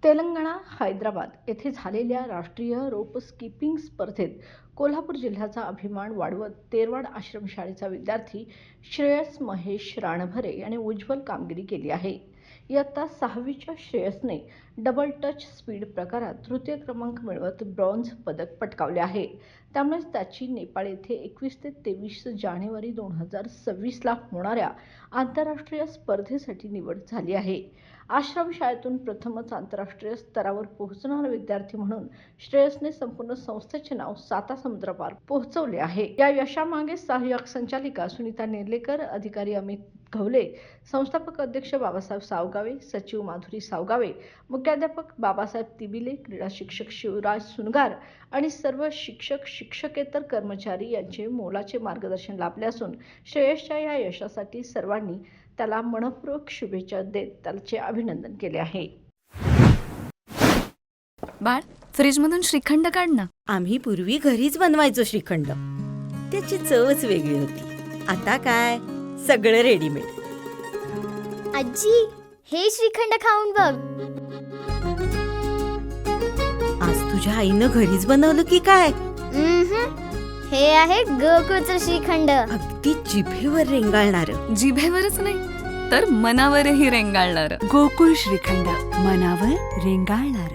तेलंगणा हैदराबाद येथे झालेल्या राष्ट्रीय रोप स्किपिंग स्पर्धेत कोल्हापूर जिल्ह्याचा अभिमान वाढवत तेरवाड आश्रमशाळेचा विद्यार्थी श्रेयस महेश राणभरे याने उज्ज्वल कामगिरी केली आहे. इयत्ता 6वीच्या श्रेयसने डबल टच स्पीड प्रकारात तृतीय क्रमांक मिळवत ब्रॉन्झ पदक पटकावले आहे. त्यामुळेच त्याची नेपाळ येथे 21 ते 23 जानेवारी 2026ला होणाऱ्या आंतरराष्ट्रीय स्पर्धेसाठी निवड झाली आहे. आश्रमशाळेतून प्रथमच आंतरराष्ट्रीय स्तरावर पोहोचणारा विद्यार्थी म्हणून श्रेयसने संपूर्ण संस्थेचे नाव सातासमुद्रापार पोहोचवले आहे. या यशामागे सहाय्यक संचालिका सुनीता नेर्लेकर, अधिकारी अमित घवले, संस्थापक अध्यक्ष बाबासाहेब सावगावे, सचिव माधुरी सावगावे, मुख्याध्यापक बाबासाहेब तिबिले, क्रीडा शिक्षक शिवराज सुनगार आणि सर्व शिक्षक शिक्षकेतर कर्मचारी यांचे मोलाचे मार्गदर्शन लाभले असून श्रेयसच्या या यशासाठी सर्वांनी त्याला मनपूर्वक शुभेच्छा देत त्याचे अभिनंदन केले आहे. बाळ, फ्रीजमधून श्रीखंड काढ ना. आम्ही पूर्वी घरीच बनवायचो श्रीखंड. त्याची चवच वेगळी होती. आता काय सगळं रेडीमेड. आजी, हे श्रीखंड खाऊन बघ. आज तुझ्या आईनं घरीच बनवलं की काय? हे आहे गोकुळचं श्रीखंड. अगदी जिभेवर रेंगाळणार. जिभेवरच नाही तर मनावरही रेंगाळणार. गोकुळ श्रीखंड, मनावर रेंगाळणार.